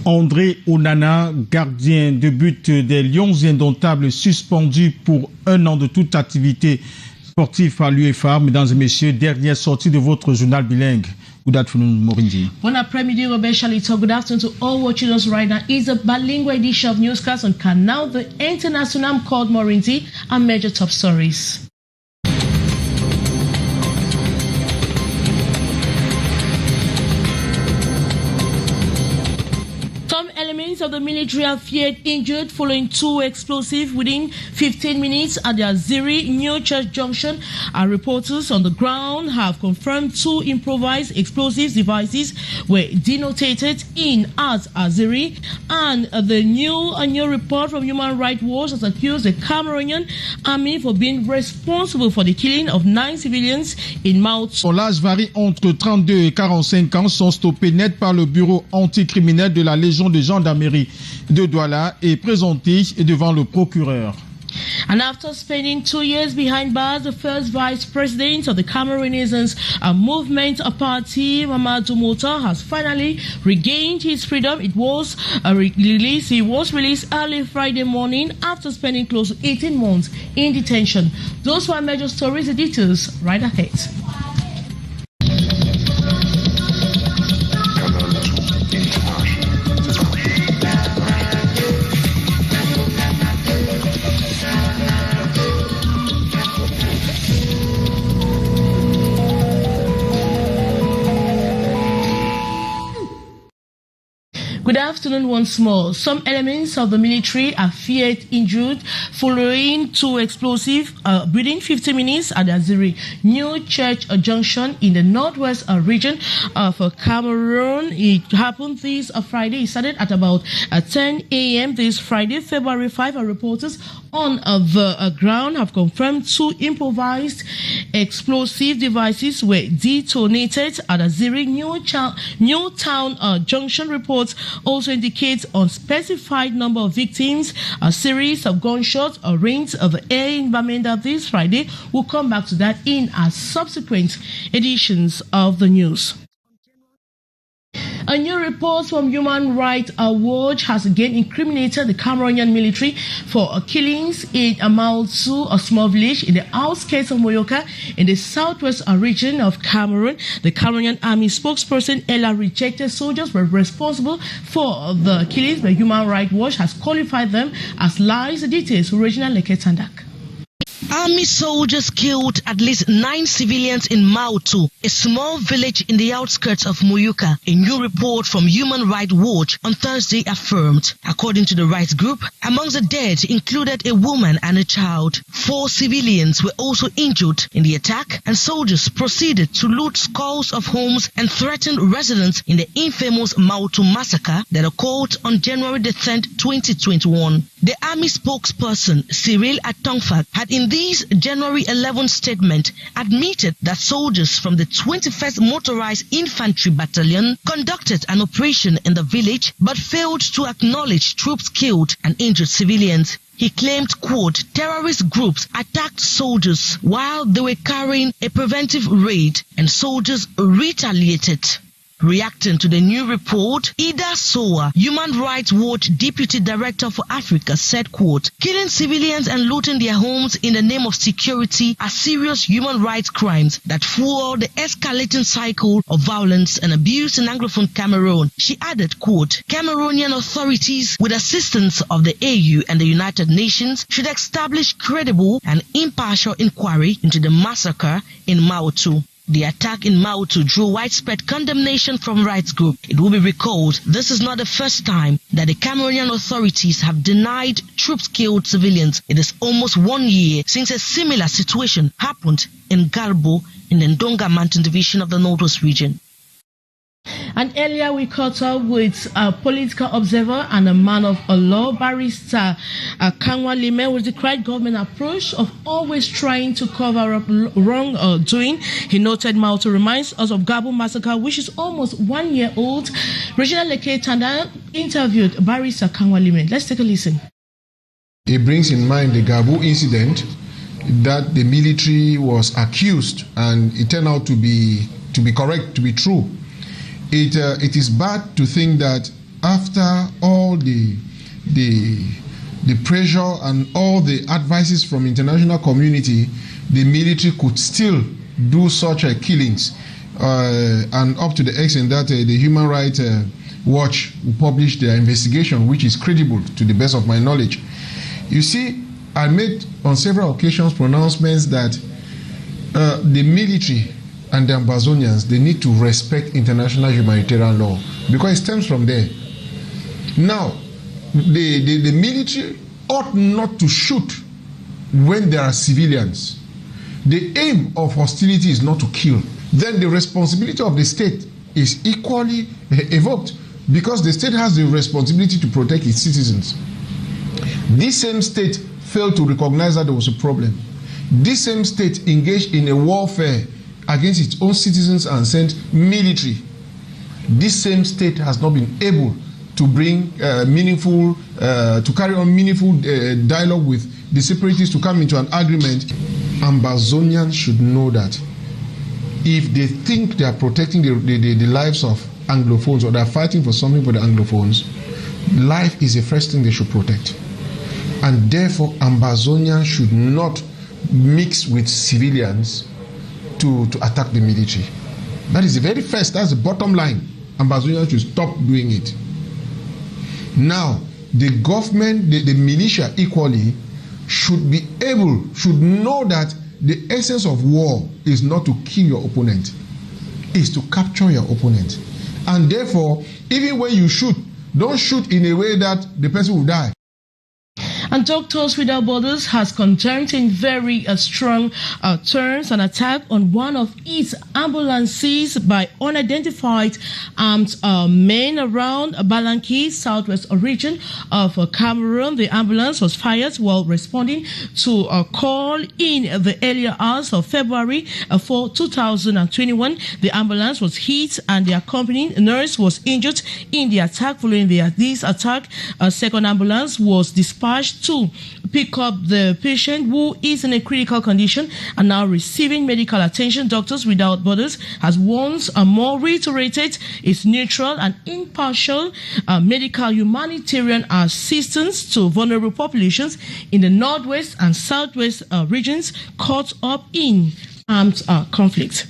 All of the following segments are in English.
André Onana, gardien de but des Lions indomptables, suspendu pour 1 an de toute activité sportive par l'UEFA. Mesdames et messieurs, dernière sortie de votre journal bilingue. Good afternoon, Morinji. Bon après-midi, Robert Chalito. Good afternoon to all watching us right now. It's a bilingual edition of Newscast on Canal, the international called Morinji, and major top stories. Some elements of the military are feared injured following 2 explosives within 15 minutes at the Aziri New Church Junction. Our reporters on the ground have confirmed 2 improvised explosive devices were detonated in at Aziri, and the new report from Human Rights Watch has accused the Cameroonian army for being responsible for the killing of 9 civilians in Mouth. Son âge varie entre 32 et 45 ans, sont stoppés net par le bureau anticriminel de la Légion de gendarmerie de Douala et présentés devant le procureur. And after spending 2 years behind bars, the first vice president of the Cameroonians movement party, Mamadou Mouta, has finally regained his freedom. He was released early Friday morning after spending close to 18 months in detention. Those were major stories. The details right ahead. Good afternoon once more. Some elements of the military are feared injured following 2 explosives within 50 minutes at the Aziri New Church Junction in the northwest region of Cameroon. It happened this Friday. It started at about 10 a.m. this Friday, February 5. Our reporters on the ground have confirmed 2 improvised explosive devices were detonated at Aziri New Town Junction. Reports also indicates unspecified number of victims, a series of gunshots or rings of air in Bamenda this Friday. We'll come back to that in our subsequent editions of the news. A new report from Human Rights Watch has again incriminated the Cameroonian military for killings in Amalsu, a small village in the outskirts of Moyoka in the southwest region of Cameroon. The Cameroonian army spokesperson Ella rejected soldiers were responsible for the killings, but Human Rights Watch has qualified them as lies. The details, Regina Leketandak. Army soldiers killed at least 9 civilians in Mautu, a small village in the outskirts of Moyoka, a new report from Human Rights Watch on Thursday affirmed. According to the rights group, amongst the dead included a woman and a child. 4 civilians were also injured in the attack, and soldiers proceeded to loot skulls of homes and threatened residents in the infamous Mautu massacre that occurred on January 10, 2021. The army spokesperson, Cyril Atongfak, had in this January 11 statement admitted that soldiers from the 21st Motorized Infantry Battalion conducted an operation in the village but failed to acknowledge troops killed and injured civilians. He claimed, quote, terrorist groups attacked soldiers while they were carrying a preventive raid and soldiers retaliated. Reacting to the new report, Ida Soa, Human Rights Watch Deputy Director for Africa, said, quote, killing civilians and looting their homes in the name of security are serious human rights crimes that fuel the escalating cycle of violence and abuse in Anglophone Cameroon. She added, quote, Cameroonian authorities, with assistance of the AU and the United Nations, should establish credible and impartial inquiry into the massacre in Mautu. The attack in Mautu drew widespread condemnation from rights groups. It will be recalled this is not the first time that the Cameroonian authorities have denied troops killed civilians. It is almost 1 year since a similar situation happened in Galbo in the Ndonga Mountain Division of the Northwest region. And earlier we caught up with a political observer and a man of law, barrister Kanwa with the correct government approach of always trying to cover up wrongdoing. He noted Mautu reminds us of Gabo massacre, which is almost 1 year old. Regina Leketanda interviewed barrister Kanwa. Let's take a listen. It brings in mind the Gabo incident that the military was accused, and it turned out to be correct, to be true. It is bad to think that after all the pressure and all the advices from international community, the military could still do such killings, and up to the extent that the Human Rights Watch will publish their investigation, which is credible to the best of my knowledge. You see, I made on several occasions pronouncements that the military and the Ambazonians, they need to respect international humanitarian law, because it stems from there. Now, the military ought not to shoot when there are civilians. The aim of hostility is not to kill. Then the responsibility of the state is equally evoked, because the state has the responsibility to protect its citizens. This same state failed to recognize that there was a problem. This same state engaged in a warfare against its own citizens and sent military. This same state has not been able to bring to carry on meaningful dialogue with the separatists to come into an agreement. Ambazonians should know that if they think they are protecting the lives of Anglophones, or they are fighting for something for the Anglophones, life is the first thing they should protect. And therefore, Ambazonians should not mix with civilians to attack the military. That is the very first, that's the bottom line. Ambazonians should stop doing it. Now, the government, the militia equally, should know that the essence of war is not to kill your opponent, is to capture your opponent. And therefore, even when you shoot, don't shoot in a way that the person will die. And Doctors Without Borders has condemned in very strong terms an attack on one of its ambulances by unidentified armed men around Balanki, southwest region of Cameroon. The ambulance was fired while responding to a call in the earlier hours of February 2021. The ambulance was hit and the accompanying nurse was injured in the attack. Following this attack, a second ambulance was dispatched to pick up the patient, who is in a critical condition and now receiving medical attention. Doctors Without Borders has once more reiterated its neutral and impartial medical humanitarian assistance to vulnerable populations in the northwest and southwest regions caught up in armed conflict.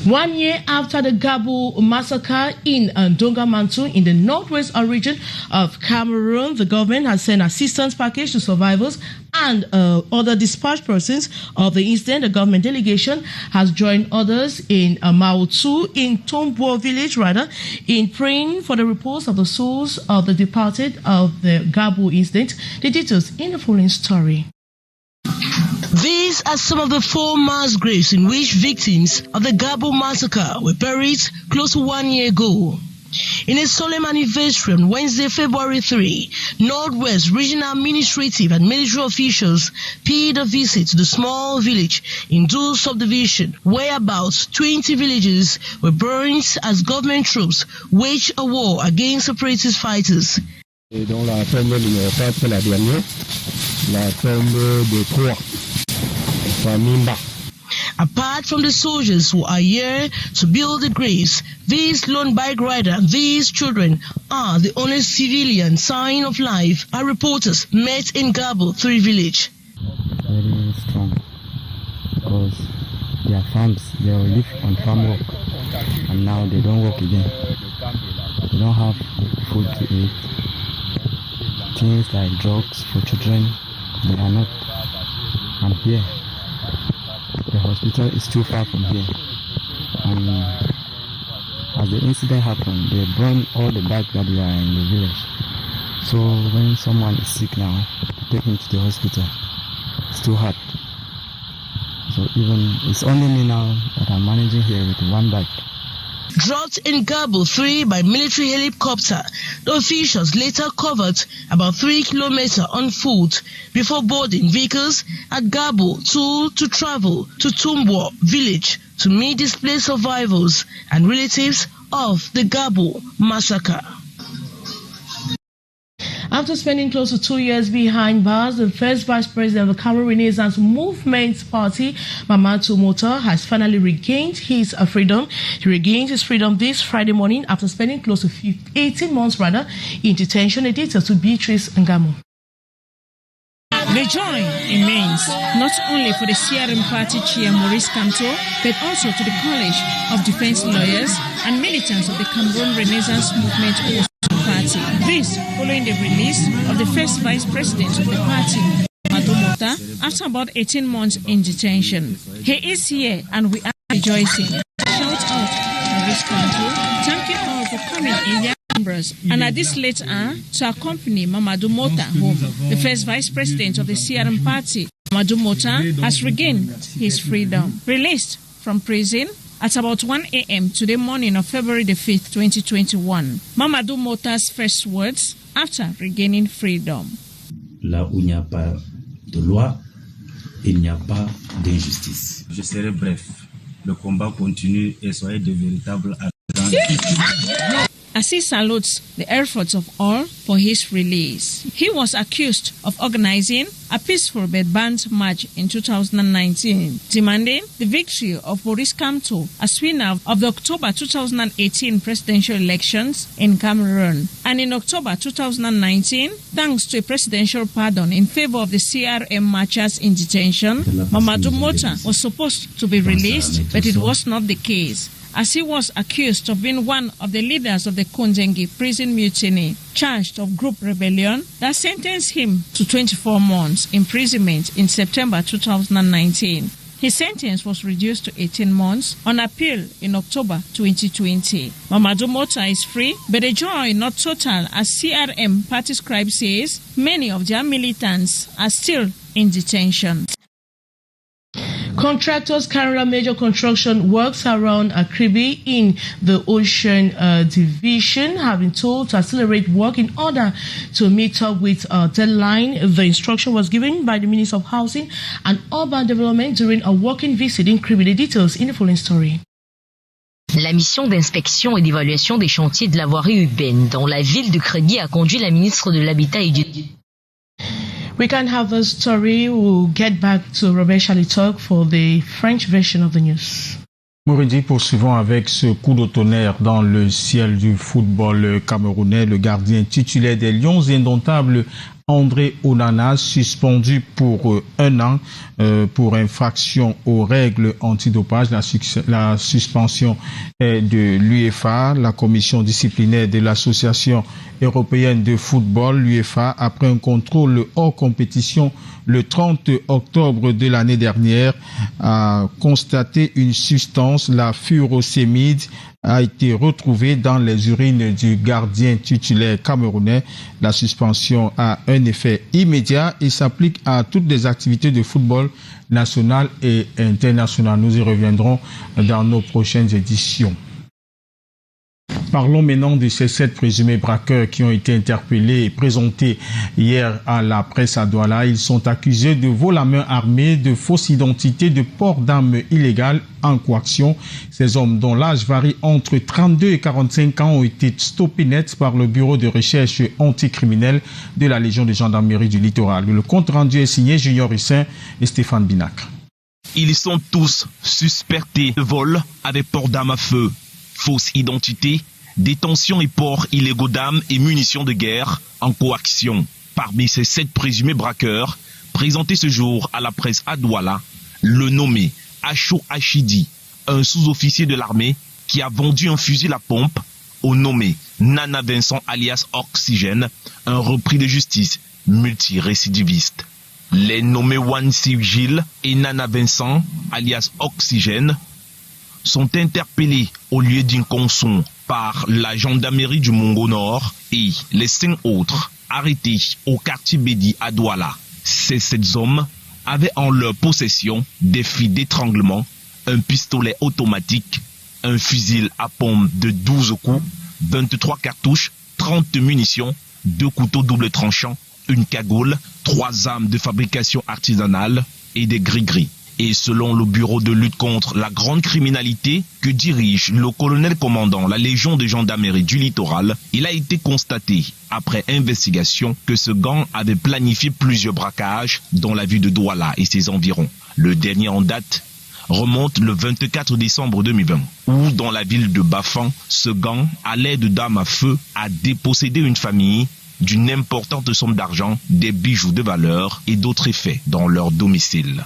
1 year after the Gabo massacre in Dongamantu in the northwest region of Cameroon, the government has sent assistance package to survivors and other dispatched persons of the incident. The government delegation has joined others in Mautu, in Tombo village, in praying for the reports of the souls of the departed of the Gabo incident. The details in the following story. These are some of the 4 mass graves in which victims of the Gabo massacre were buried close to 1 year ago. In a solemn anniversary on Wednesday, February 3, Northwest Regional Administrative and military officials paid a visit to the small village in Du subdivision, where about 20 villages were burned as government troops waged a war against separatist fighters. Et dans la tombe numéro 4, la dernière, la tombe de 3, Famimba. Apart from the soldiers who are here to build the graves, this lone bike rider and these children are the only civilian sign of life our reporters met in Gabo 3 village. Very strong, because their farms, they will live on farm work, and now they don't work again. They don't have food to eat. Things like drugs for children, they are not. And here, the hospital is too far from here. And as the incident happened, they burned all the bikes that were in the village. So when someone is sick now, to take him to the hospital, it's too hard. So even, it's only me now that I'm managing here with 1 bike. Dropped in Gabo 3 by military helicopter, the officials later covered about 3 kilometers on foot before boarding vehicles at Gabo 2 to travel to Tumbo village to meet displaced survivors and relatives of the Gabo massacre. After spending close to 2 years behind bars, the first vice president of the Cameroon Renaissance Movement Party, Mamadou Mota, has finally regained his freedom. He regained his freedom this Friday morning after spending close to 18 months in detention. The details to Beatrice Ngamo. The joy immense, not only for the CRM party chair Maurice Kamto, but also to the College of Defense Lawyers and militants of the Cameroon Renaissance Movement Party. This following the release of the first vice president of the party, Mamadou Mota, after about 18 months in detention. He is here and we are rejoicing. Shout out Maurice Kamto. Thank you all for coming in their numbers. And at this late hour, to accompany Mamadou Mota home, the first vice president of the CRM party, Mamadou Mota, has regained his freedom. Released from prison at about 1 a.m. today morning of February the 5th, 2021. Mamadou Mota's first words after regaining freedom. Là où il n'y a pas de loi, il n'y a pas d'injustice. Je serai bref. Le combat continue et soyez de véritables artisans. As he salutes the efforts of all for his release. He was accused of organizing a peaceful but banned march in 2019, demanding the victory of Maurice Kamto as winner of the October 2018 presidential elections in Cameroon. And in October 2019, thanks to a presidential pardon in favor of the CRM marchers in detention, Mamadou Mota was supposed to be released, but it was not the case, as he was accused of being one of the leaders of the Konzengi prison mutiny, charged of group rebellion that sentenced him to 24 months imprisonment in September 2019. His sentence was reduced to 18 months on appeal in October 2020. Mamadou Mota is free, but the joy not total, as CRM party scribe says. Many of their militants are still in detention. Contractors carrying out major construction works around Akribi in the Ocean Division have been told to accelerate work in order to meet up with a deadline. The instruction was given by the Minister of Housing and Urban Development during a working visit in Akribi. The details in the following story. La mission d'inspection et d'évaluation des chantiers de la voirie urbaine dans la ville de Cliquez a conduit la ministre de l'Habitat et du... We can have the story. We'll get back to Robert Chalitok for the French version of the news. Vendredi, poursuivons avec ce coup de tonnerre dans le ciel du football camerounais. Le gardien titulaire des Lions indomptables, André Onana, suspendu pour 1 an pour infraction aux règles antidopage. La suspension est de l'UEFA, la commission disciplinaire de l'association européenne de football, l'UEFA, après un contrôle hors compétition le 30 octobre de l'année dernière, a constaté une substance, la furosémide, a été retrouvée dans les urines du gardien titulaire camerounais. La suspension a un effet immédiat et s'applique à toutes les activités de football national et international. Nous y reviendrons dans nos prochaines éditions. Parlons maintenant de ces 7 présumés braqueurs qui ont été interpellés et présentés hier à la presse à Douala. Ils sont accusés de vol à main armée, de fausse identité, de port d'armes illégales en coaction. Ces hommes, dont l'âge varie entre 32 et 45 ans, ont été stoppés net par le bureau de recherche anticriminelle de la Légion de gendarmerie du littoral. Le compte rendu est signé Junior Hussein et Stéphane Binac. Ils sont tous suspectés de vol avec port d'armes à feu, fausse identité, détention et port illégaux d'armes et munitions de guerre en coaction. Parmi ces 7 présumés braqueurs, présentés ce jour à la presse à Douala, le nommé Acho Achidi, un sous-officier de l'armée qui a vendu un fusil à pompe au nommé Nana Vincent alias Oxygène, un repris de justice multirécidiviste. Les nommés Wansi Gilles et Nana Vincent alias Oxygène sont interpellés au lieu d'une conson par la gendarmerie du Mongo Nord et les 5 autres arrêtés au quartier Bédi à Douala. Ces 7 hommes avaient en leur possession des fils d'étranglement, un pistolet automatique, un fusil à pompe de 12 coups, 23 cartouches, 30 munitions, 2 couteaux double tranchant, une cagoule, 3 armes de fabrication artisanale et des gris-gris. Et selon le bureau de lutte contre la grande criminalité que dirige le colonel commandant la Légion de gendarmerie du littoral, il a été constaté, après investigation, que ce gang avait planifié plusieurs braquages dans la ville de Douala et ses environs. Le dernier en date remonte le 24 décembre 2020, où dans la ville de Bafan, ce gang, à l'aide d'armes à feu, a dépossédé une famille d'une importante somme d'argent, des bijoux de valeur et d'autres effets dans leur domicile.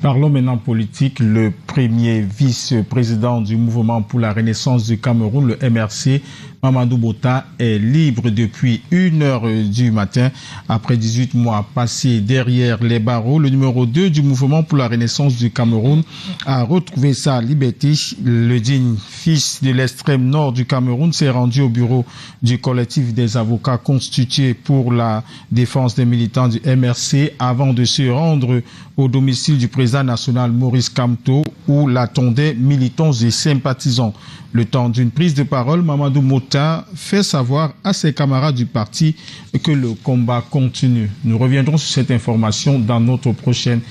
Parlons maintenant politique. Le premier vice-président du mouvement pour la renaissance du Cameroun, le MRC, Mamadou Bota, est libre depuis 1h du matin. Après 18 mois passés derrière les barreaux, le numéro 2 du mouvement pour la renaissance du Cameroun a retrouvé sa liberté. Le digne fils de l'extrême nord du Cameroun s'est rendu au bureau du collectif des avocats constitué pour la défense des militants du MRC avant de se rendre au domicile du président national Maurice Kamto où l'attendaient militants et sympathisants. Le temps d'une prise de parole, Mamadou Bota fait savoir à ses camarades du parti que le combat continue. Nous reviendrons sur cette information dans notre prochaine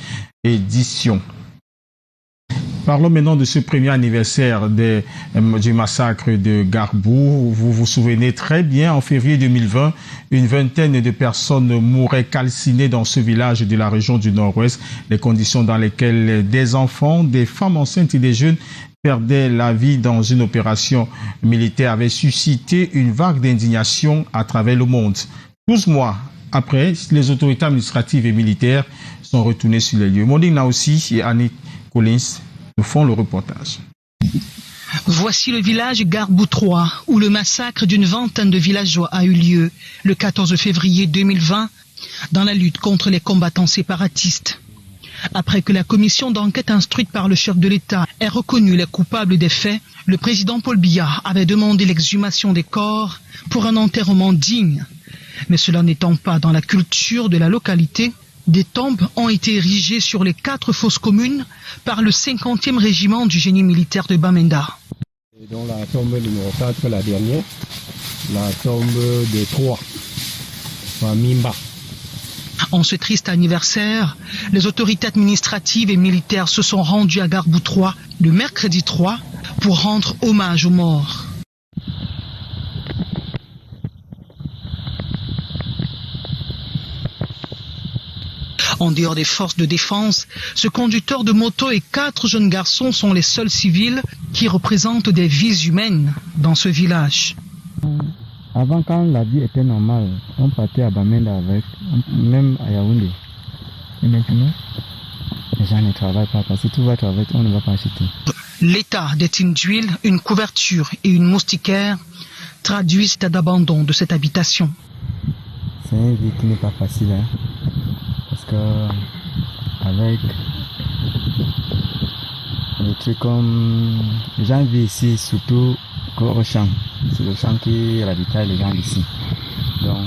édition. Parlons maintenant de ce premier anniversaire du massacre de Garbou. Vous vous souvenez très bien, en février 2020, une vingtaine de personnes mouraient calcinées dans ce village de la région du Nord-Ouest. Les conditions dans lesquelles des enfants, des femmes enceintes et des jeunes perdaient la vie dans une opération militaire avaient suscité une vague d'indignation à travers le monde. 12 mois après, les autorités administratives et militaires sont retournées sur les lieux. Monding Naoussi et Annie Collins nous font le reportage. Voici le village Garbou 3, où le massacre d'une vingtaine de villageois a eu lieu le 14 février 2020 dans la lutte contre les combattants séparatistes. Après que la commission d'enquête instruite par le chef de l'État ait reconnu les coupables des faits, le président Paul Biya avait demandé l'exhumation des corps pour un enterrement digne. Mais cela n'étant pas dans la culture de la localité, des tombes ont été érigées sur les 4 fosses communes par le 50e régiment du génie militaire de Bamenda. Et dans la tombe numéro 4, la dernière, la tombe de 3, Mimba. En ce triste anniversaire, les autorités administratives et militaires se sont rendues à Garbou 3 le mercredi 3 pour rendre hommage aux morts. En dehors des forces de défense, ce conducteur de moto et 4 jeunes garçons sont les seuls civils qui représentent des vies humaines dans ce village. Avant, quand la vie était normale, on partait à Bamenda avec, même à Yaoundé. Et maintenant, les gens ne travaillent pas parce que tout va travailler, on ne va pas acheter. L'état des tines d'huile, une couverture et une moustiquaire traduisent cet d'abandon de cette habitation. C'est une vie qui n'est pas facile, hein? Parce que avec des trucs comme les gens vivent ici surtout au champ, c'est le champ qui ravitaille les gens d'ici. Donc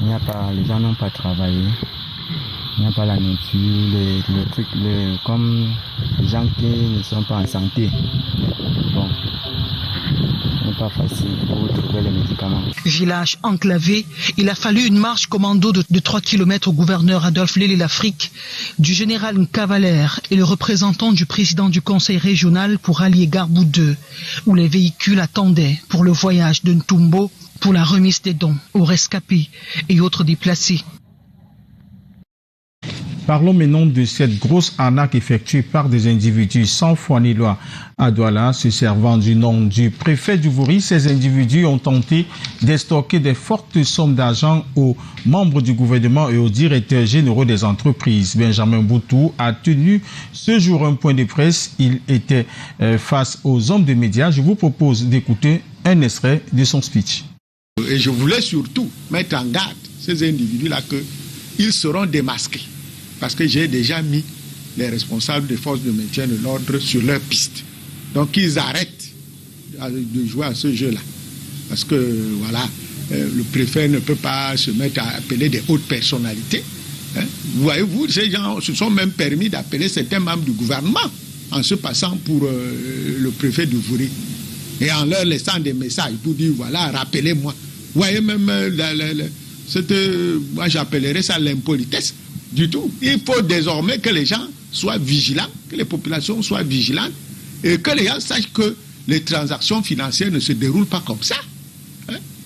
il n'y a pas, les gens n'ont pas travaillé, il n'y a pas la nourriture, les trucs, comme les gens qui ne sont pas en santé. Bon, ce n'est pas facile pour trouver les médicaments. Village enclavé, il a fallu une marche commando de 3 km au gouverneur Adolphe Lélé l'Afrique, du général Nkavalère et le représentant du président du conseil régional pour allier Garbou 2, où les véhicules attendaient pour le voyage de Ntumbo pour la remise des dons aux rescapés et autres déplacés. Parlons maintenant de cette grosse arnaque effectuée par des individus sans foi ni loi à Douala, se servant du nom du préfet du Vouri. Ces individus ont tenté d'estorquer des fortes sommes d'argent aux membres du gouvernement et aux directeurs généraux des entreprises. Benjamin Boutou a tenu ce jour un point de presse. Il était face aux hommes de médias. Je vous propose d'écouter un extrait de son speech. Et je voulais surtout mettre en garde ces individus-là qu'ils seront démasqués. Parce que j'ai déjà mis les responsables des forces de maintien de l'ordre sur leur piste. Donc ils arrêtent de jouer à ce jeu-là. Parce que voilà, le préfet ne peut pas se mettre à appeler des hautes personnalités. Hein. Voyez-vous, ces gens se sont même permis d'appeler certains membres du gouvernement en se passant pour le préfet de Vouri. Et en leur laissant des messages pour dire voilà, rappelez-moi. Vous voyez même, moi j'appellerais ça l'impolitesse. du tout. Il faut désormais que les gens soient vigilants, que les populations soient vigilantes et que les gens sachent que les transactions financières ne se déroulent pas comme ça.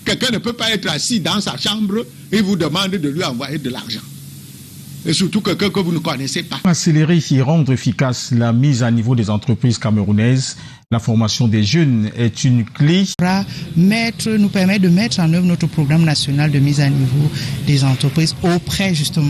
Quelqu'un ne peut pas être assis dans sa chambre et vous demander de lui envoyer de l'argent. Et surtout quelqu'un que vous ne connaissez pas. Accélérer et rendre efficace la mise à niveau des entreprises camerounaises, la formation des jeunes est une clé. Nous permet de mettre en œuvre notre programme national de mise à niveau des entreprises auprès justement